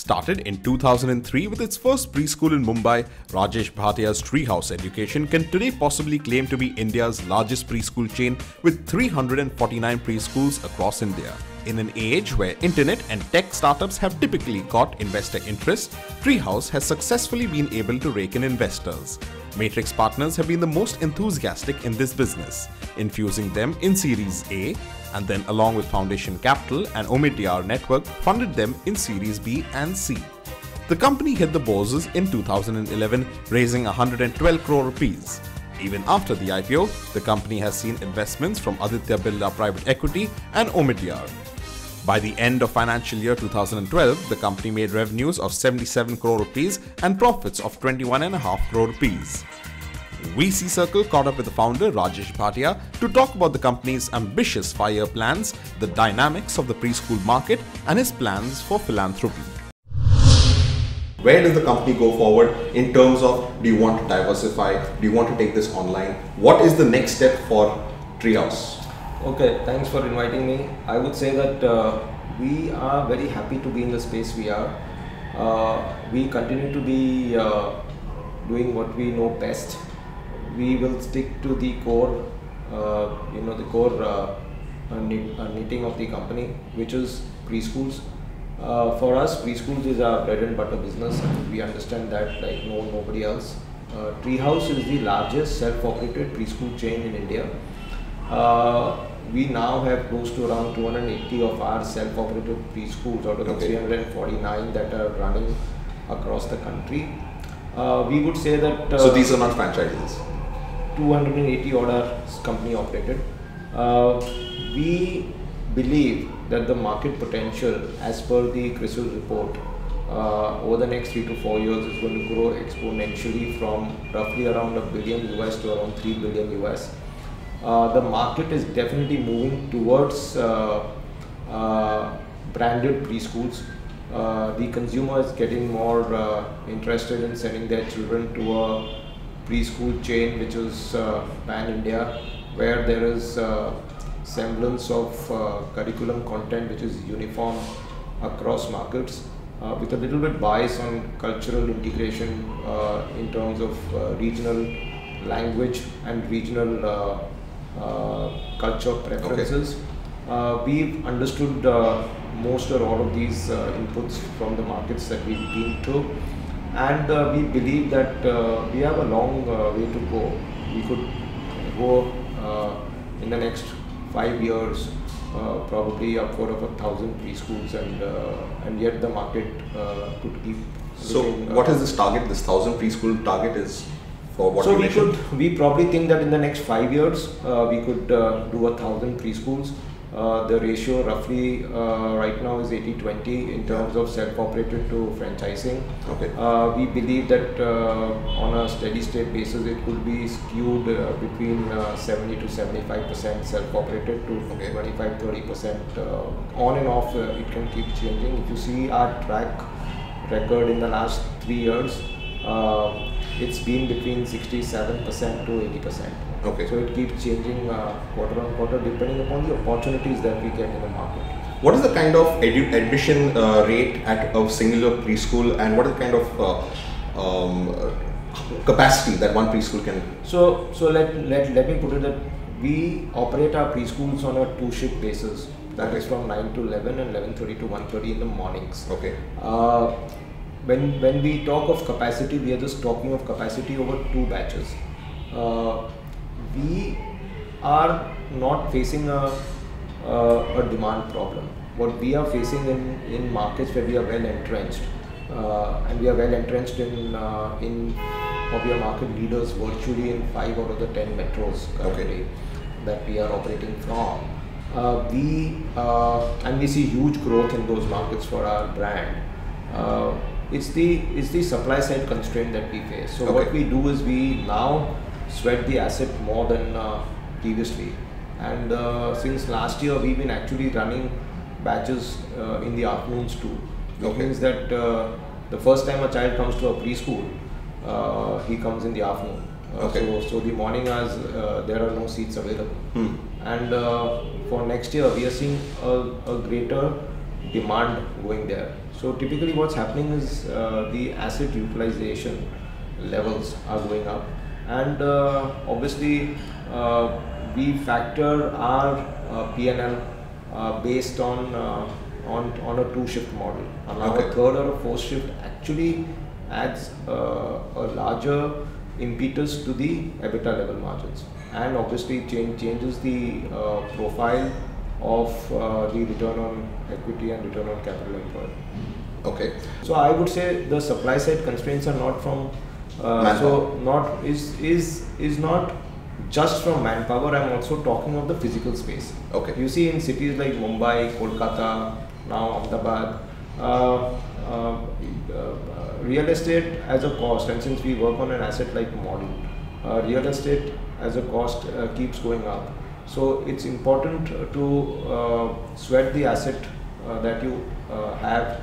Started in 2003 with its first preschool in Mumbai, Rajesh Bhatia's Treehouse Education can today possibly claim to be India's largest preschool chain with 349 preschools across India. In an age where internet and tech startups have typically got investor interest, Treehouse has successfully been able to rake in investors. Matrix partners have been the most enthusiastic in this business, infusing them in Series A, and then along with Foundation Capital and Omidyar Network funded them in Series B and C. The company hit the bourses in 2011, raising 112 crore rupees. Even after the IPO, the company has seen investments from Aditya Birla Private Equity and Omidyar. By the end of financial year 2012, the company made revenues of 77 crore rupees and profits of 21.5 crore rupees. VCCircle caught up with the founder Rajesh Bhatia to talk about the company's ambitious 5-year plans, the dynamics of the preschool market, and his plans for philanthropy. Where does the company go forward in terms of, do you want to diversify, do you want to take this online? What is the next step for Treehouse? Okay, thanks for inviting me. I would say that we are very happy to be in the space we are. We continue to be doing what we know best. We will stick to the core, knitting of the company, which is preschools. For us, preschools is our bread and butter business, and we understand that like nobody else. Treehouse is the largest self-operated preschool chain in India. We now have close to around 280 of our self-operated preschools out of the 349 that are running across the country. We would say that... so these are not franchises? 280 odd are company operated. We believe that the market potential as per the CRISIL report over the next 3 to 4 years is going to grow exponentially from roughly around $1 billion US to around $3 billion US. The market is definitely moving towards branded preschools. The consumer is getting more interested in sending their children to a preschool chain which is pan-India, where there is semblance of curriculum content which is uniform across markets, with a little bit bias on cultural integration in terms of regional language and regional culture preferences. We've understood most or all of these inputs from the markets that we've been to, and we believe that we have a long way to go. We could go in the next 5 years probably upward of 1,000 preschools, and yet the market could keep. So what is this target? This 1,000 preschool target is for what? So we probably think that in the next 5 years we could do 1,000 preschools. The ratio roughly right now is 80-20 in terms of self-operated to franchising. We believe that on a steady state basis it could be skewed between 70 to 75% self-operated to 25-30% on and off. It can keep changing. If you see our track record in the last 3 years, it's been between 67% to 80%. So it keeps changing quarter on quarter depending upon the opportunities that we get in the market. What is the kind of admission rate at a singular preschool, and what is the kind of capacity that one preschool can? So let me put it that we operate our preschools on a 2-shift basis. That is from 9 to 11 and 11:30 to 1:30 in the mornings. When we talk of capacity, we are just talking of capacity over 2 batches. We are not facing a demand problem. What we are facing in markets where we are well entrenched, and we are well entrenched or we are market leaders virtually in 5 out of the 10 metros currently that we are operating from. And we see huge growth in those markets for our brand. It's the supply side constraint that we face. So what we do is we now sweat the asset more than previously, and since last year we've been actually running batches in the afternoons too. It means that the first time a child comes to a preschool, he comes in the afternoon. So the morning hours there are no seats available. And for next year we are seeing a greater demand going there. So typically what's happening is the asset utilization levels are going up, and obviously we factor our P&L based on a 2-shift model. And now a 3rd or a 4th shift actually adds a larger impetus to the EBITDA level margins, and obviously changes the profile of the return on equity and return on capital employed. Okay. So I would say the supply side constraints are not from is not just from manpower. I'm also talking of the physical space. Okay. You see in cities like Mumbai, Kolkata, now Ahmedabad, real estate as a cost, and since we work on an asset-light model, real estate as a cost keeps going up. So it's important to sweat the asset that you have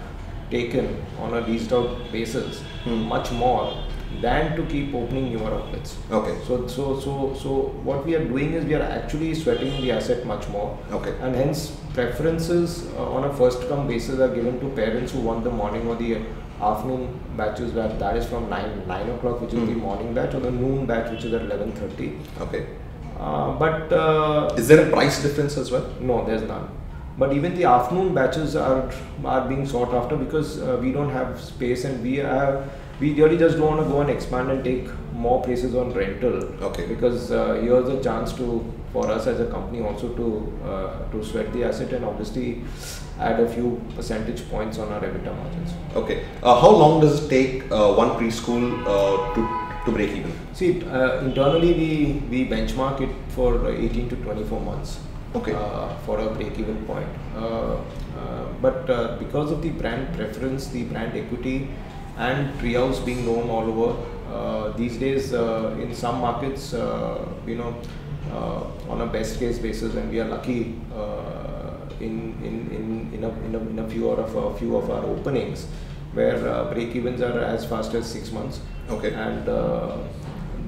taken on a leased out basis much more than to keep opening newer outlets. Okay. So what we are doing is we are actually sweating the asset much more. Okay. And hence preferences on a first come basis are given to parents who want the morning or the afternoon batches, where that is from 9 o'clock, which is the morning batch, or the noon batch, which is at 11:30. Okay. But is there a price difference as well? No, there's none. But even the afternoon batches are being sought after, because we don't have space, and we really just don't want to go and expand and take more places on rental. Okay. Because here's a chance for us as a company also to sweat the asset and obviously add a few percentage points on our EBITDA margins. Okay. How long does it take one preschool to break even? See, internally we benchmark it for 18 to 24 months. Okay. For a break-even point. But because of the brand preference, the brand equity, and Treehouse being known all over, these days in some markets, on a best case basis, and we are lucky in a few of our openings, where break-evens are as fast as 6 months. Okay. And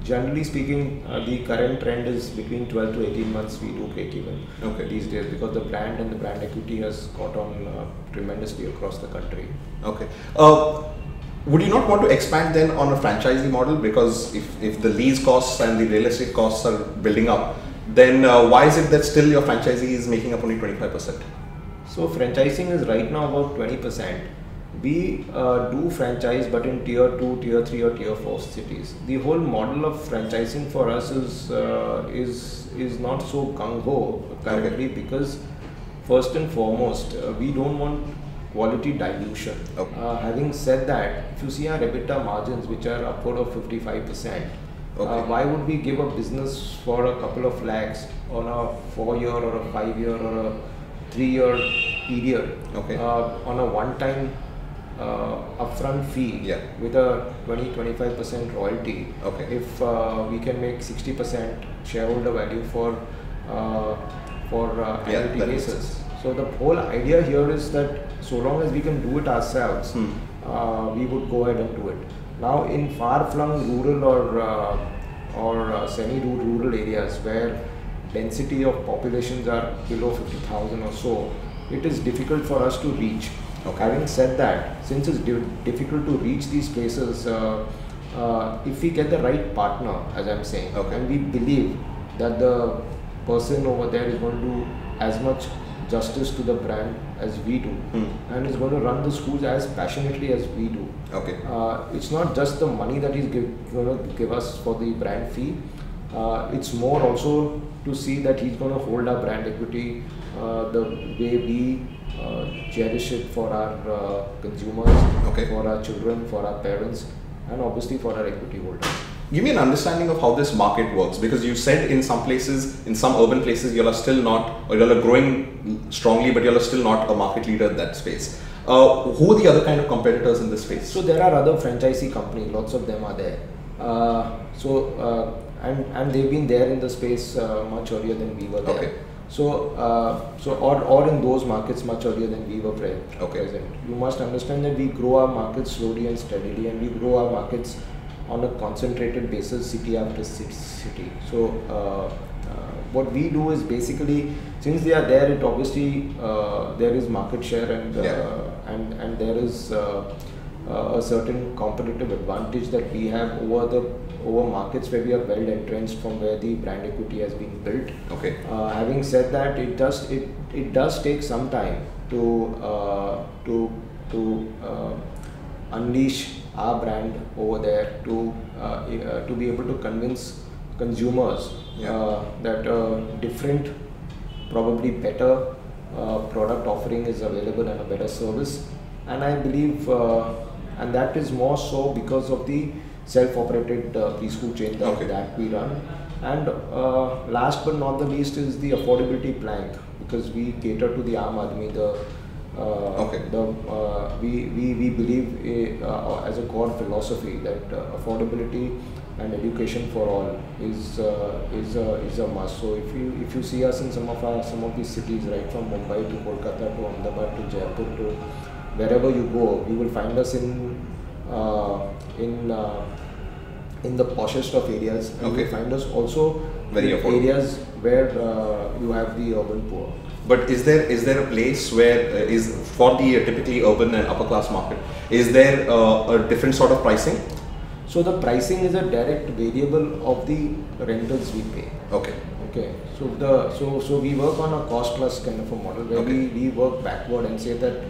generally speaking, the current trend is between 12 to 18 months we do break even these days, because the brand and the brand equity has caught on tremendously across the country. Okay. Would you not want to expand then on a franchisee model? Because if the lease costs and the real estate costs are building up, then why is it that still your franchisee is making up only 25%? So franchising is right now about 20%. We do franchise, but in tier 2, tier 3 or tier 4 cities. The whole model of franchising for us is not so gung-ho currently, because first and foremost, we don't want quality dilution. Okay. Having said that, if you see our EBITDA margins, which are upward of 55%, why would we give a business for a couple of lakhs on a 4-year or a 5-year or a 3-year period on a one-time upfront fee with a 20-25% royalty? If we can make 60% shareholder value for annuity basis. So the whole idea here is that so long as we can do it ourselves, we would go ahead and do it. Now in far-flung rural or semi-rural areas where density of populations are below 50,000 or so, it is difficult for us to reach. Having said that, since it's difficult to reach these places, if we get the right partner, as I'm saying, and we believe that the person over there is going to do as much justice to the brand as we do, and is going to run the schools as passionately as we do. It's not just the money that he's going to give us for the brand fee. It's more also to see that he's going to hold our brand equity the way we cherish it for our consumers, for our children, for our parents, and obviously for our equity holders. Give me an understanding of how this market works, because you said in some places, in some urban places, you are still not, or you are growing strongly, but you are still not a market leader in that space. Who are the other kind of competitors in this space? So there are other franchisee companies, lots of them are there. And they've been there in the space much earlier than we were there. Or in those markets much earlier than we were present. You must understand that we grow our markets slowly and steadily, and we grow our markets on a concentrated basis, city after city. So what we do is basically, since they are there, it obviously there is market share and there is a certain competitive advantage that we have over markets where we are well entrenched, from where the brand equity has been built. Okay. Having said that, it does take some time to unleash our brand over there, to be able to convince consumers that a different, probably better product offering is available and a better service. And I believe, and that is more so because of the self-operated preschool chain that we run. And last but not the least is the affordability plank, because we cater to the Aam Aadmi. We believe as a core philosophy that affordability and education for all is a must. So if you see us in some of these cities, right from Mumbai to Kolkata to Ahmedabad to Jaipur to wherever you go, you will find us in the poshest of areas, and you will find us also very in areas where you have the urban poor. But is there a place where is for the typically urban and upper class market, is there a different sort of pricing? So the pricing is a direct variable of the rentals we pay. Okay. So we work on a cost plus kind of a model where we work backward and say that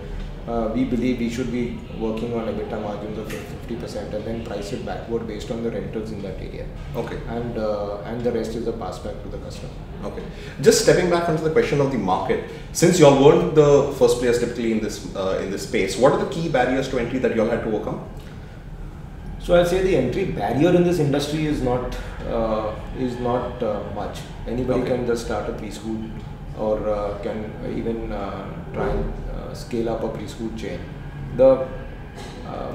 we believe we should be working on EBITDA margins of 50% and then price it backward based on the rentals in that area. Okay. And the rest is a pass back to the customer. Okay. Just stepping back onto the question of the market, since you all weren't the first players typically in this space, what are the key barriers to entry that you all had to overcome? So I'll say the entry barrier in this industry is not much. Anybody can just start a preschool or can even try and scale up a preschool chain.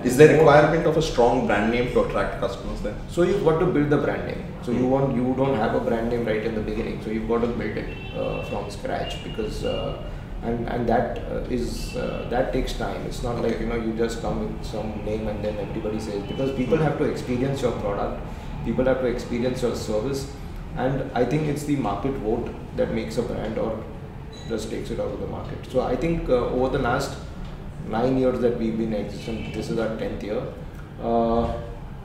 Is there requirement of a strong brand name to attract customers then? So you've got to build the brand name. So you don't have a brand name right in the beginning. So you've got to build it from scratch, because and that takes time. It's not like you just come with some name and then everybody says, because people have to experience your product, people have to experience your service, and I think it's the market vote that makes a brand or just takes it out of the market. So I think over the last 9 years that we've been existent, this is our 10th year,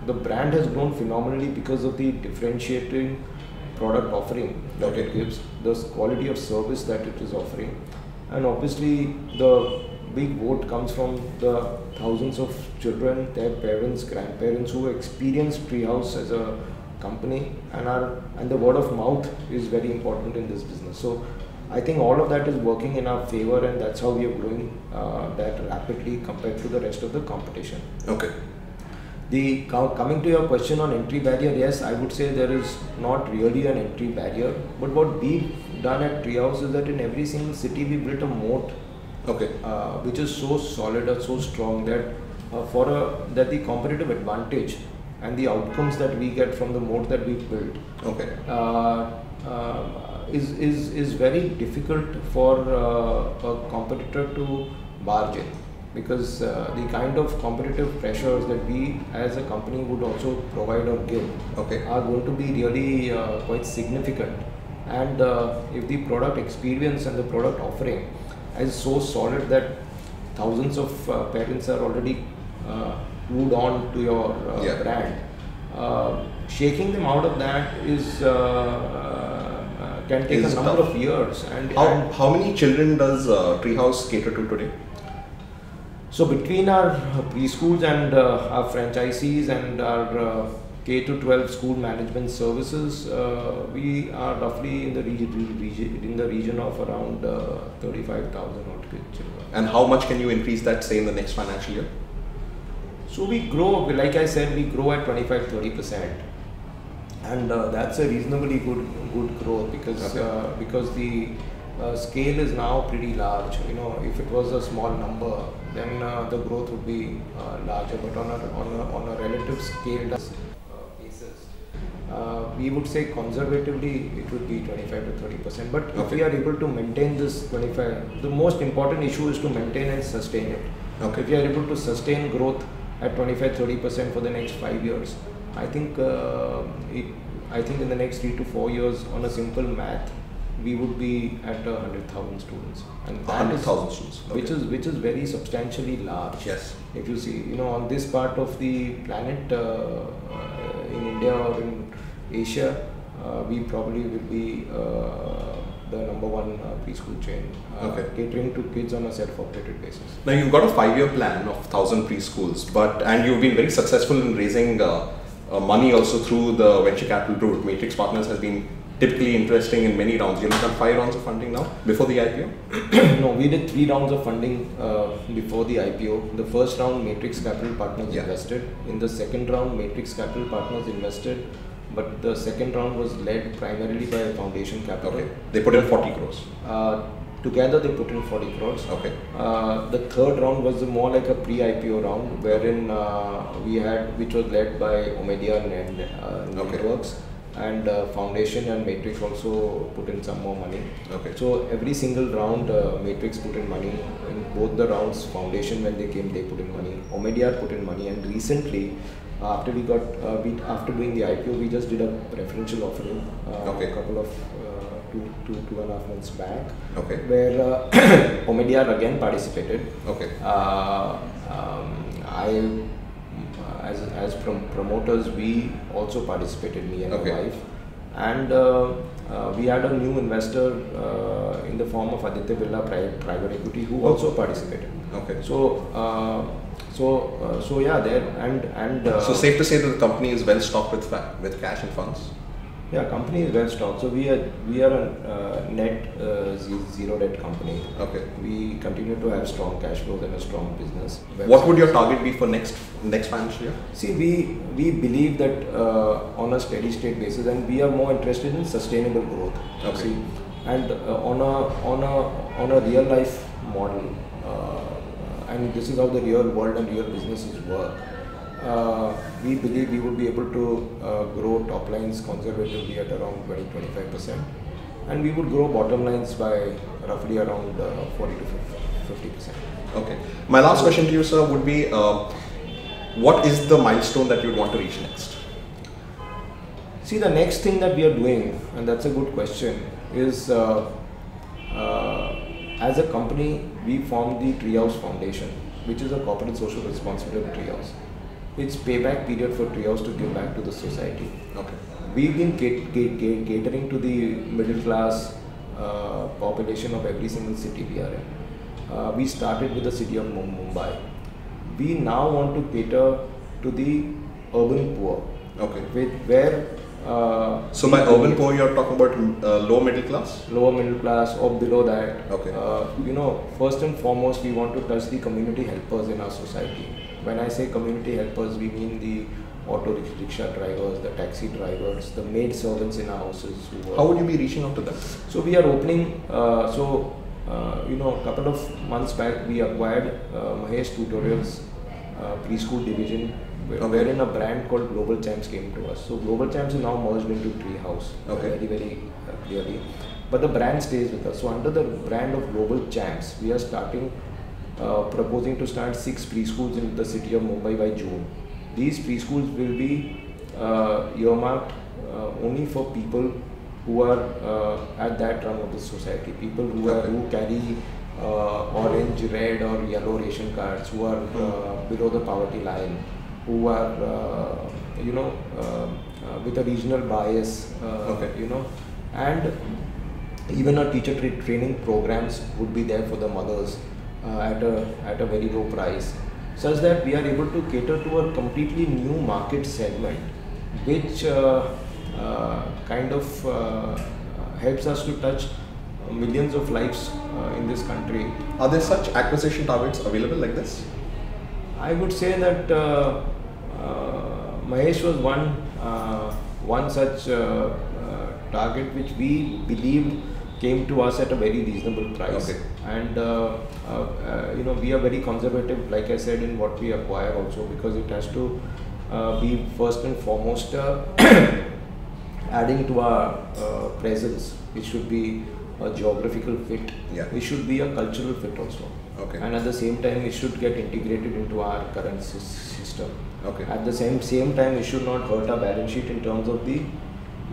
the brand has grown phenomenally because of the differentiating product offering that it gives, the quality of service that it is offering, and obviously the big vote comes from the thousands of children, their parents, grandparents who experience Treehouse as a company, and the word of mouth is very important in this business. So I think all of that is working in our favor, and that's how we are growing that rapidly compared to the rest of the competition. Okay. Coming to your question on entry barrier, yes, I would say there is not really an entry barrier, but what we've done at Treehouse is that in every single city we built a moat, which is so solid and so strong that that the competitive advantage and the outcomes that we get from the moat that we've built is very difficult for a competitor to barge in, because the kind of competitive pressures that we as a company would also provide or give are going to be really quite significant. And if the product experience and the product offering is so solid that thousands of parents are already glued on to your brand, shaking them out of that is can take a number of years. And how many children does Treehouse cater to today? So between our preschools and our franchisees and our K-12 school management services, we are roughly in the region of around 35,000 odd children. And how much can you increase that, say, in the next financial year? So we grow, like I said, we grow at 25-30%, and that's a reasonably good growth, because the scale is now pretty large. If it was a small number, then the growth would be larger. But on a relative scale basis, we would say conservatively it would be 25-30%. But if we are able to maintain this 25, the most important issue is to maintain and sustain it. If we are able to sustain growth at 25-30% for the next 5 years, I think I think in the next 3 to 4 years, on a simple math, we would be at 100,000 students, and that 100,000 students, okay. which is very substantially large. Yes. If you see, on this part of the planet, in India or in Asia, we probably will be the number one preschool chain, okay. catering to kids on a self-operated basis. Now you've got a 5-year plan of 1,000 preschools, and you've been very successful in raising money also through the venture capital route. Matrix Partners has been typically interesting in many rounds. You've done 5 rounds of funding now before the IPO? No, we did 3 rounds of funding before the IPO. The first round, Matrix Capital Partners invested. In the second round, Matrix Capital Partners invested, but the second round was led primarily by Foundation Capital. Okay. They put in 40 crores. Together they put in 40 crores. Okay. The third round was more like a pre-IPO round, wherein which was led by Omedia and Networks, and Foundation and Matrix also put in some more money. Okay. So every single round, Matrix put in money. In both the rounds, Foundation, when they came, they put in money. Omedia put in money, and recently, after we got after doing the IPO, we just did a preferential offering a couple of 2.5 months back, where Omedia again participated. Okay. As promoters, we also participated, me and my wife, and we had a new investor in the form of Aditya Birla Private Equity, who also participated. Okay. So yeah, there and so safe to say that the company is well stocked with cash and funds. Yeah, company is well stocked. So we are a net zero debt company. Okay. We continue to have strong cash flows and a strong business. What would your target be for next financial year? See, we believe that on a steady state basis, and we are more interested in sustainable growth. Okay. See, and on a real life model, and this is how the real world and real businesses work. We believe we would be able to grow top lines conservatively at around 20-25%, and we would grow bottom lines by roughly around 40 to 50%. Okay. My last question to you, sir, would be what is the milestone that you would want to reach next? See, the next thing that we are doing, and that's a good question, is as a company, we formed the Treehouse Foundation, which is a corporate social responsibility of Treehouse. It's payback period for Treehouse to give back to the society. Okay. We've been catering to the middle class population of every single city we are in. We started with the city of Mumbai. We now want to cater to the urban poor. Okay. So by urban poor, you're talking about lower middle class? Lower middle class or below that. Okay. First and foremost, we want to touch the community helpers in our society. When I say community helpers, we mean the auto rickshaw drivers, the taxi drivers, the maid servants in our houses. How would you be reaching out to them? So we are opening, a couple of months back, we acquired Mahesh Tutorials preschool division, wherein a brand called Global Champs came to us. So Global Champs is now merged into Treehouse, very, very clearly. But the brand stays with us. So under the brand of Global Champs, we are proposing to start 6 preschools in the city of Mumbai by June. These preschools will be earmarked only for people who are at that rung of the society, people who carry orange, red or yellow ration cards, who are below the poverty line, who are with a regional bias, and even our teacher training programs would be there for the mothers at a very low price, such that we are able to cater to a completely new market segment, which kind of helps us to touch millions of lives in this country. Are there such acquisition targets available like this? I would say that Mahesh was one such target which we believed came to us at a very reasonable price. And we are very conservative, like I said, in what we acquire also, because it has to be first and foremost adding to our presence. It should be a geographical fit. It should be a cultural fit also. And at the same time, it should get integrated into our current system. At the same time, it should not hurt our balance sheet in terms of the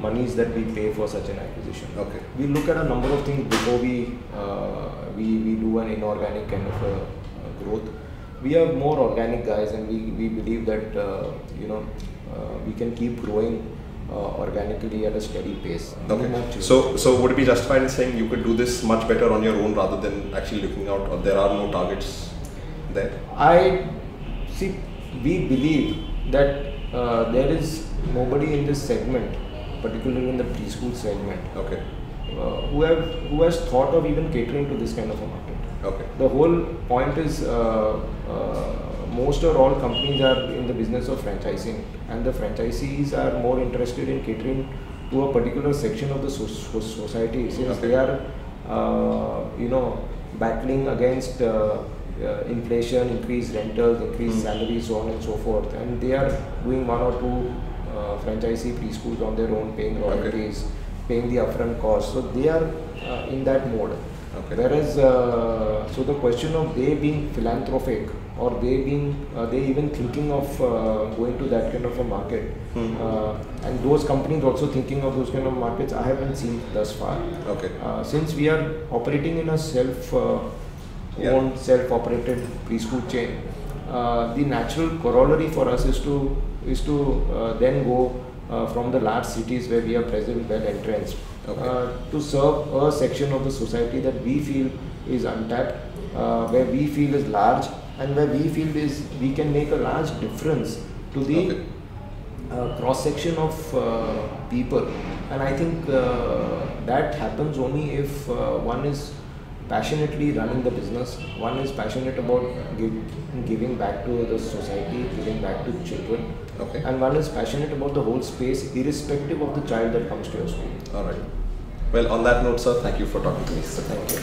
monies that we pay for such an acquisition. Okay. We look at a number of things before we do an inorganic kind of a growth. We are more organic guys, and we believe that we can keep growing organically at a steady pace. Okay. So would it be justified in saying you could do this much better on your own rather than actually looking out, or there are no targets there? We believe that there is nobody in this segment, particularly in the preschool segment, Okay. who has thought of even catering to this kind of a market. Okay. The whole point is most or all companies are in the business of franchising, and the franchisees are more interested in catering to a particular section of the society, since they are battling against inflation, increased rentals, increased salaries, so on and so forth, and they are doing one or two franchisee preschools on their own, paying royalties, paying the upfront costs. So they are in that mode. Okay. Whereas, so the question of they being philanthropic, or they even thinking of going to that kind of a market, and those companies also thinking of those kind of markets, I haven't seen thus far. Okay. Since we are operating in a self-owned, self-operated preschool chain, the natural corollary for us is to then go from the large cities where we are present, well entrenched, to serve a section of the society that we feel is untapped, where we feel is large, and where we feel is we can make a large difference to the cross section of people. And I think that happens only if one is passionately running the business, one is passionate about giving back to the society, giving back to children, and one is passionate about the whole space, irrespective of the child that comes to your school. All right. Well, on that note, sir, thank you for talking to me. So thank you.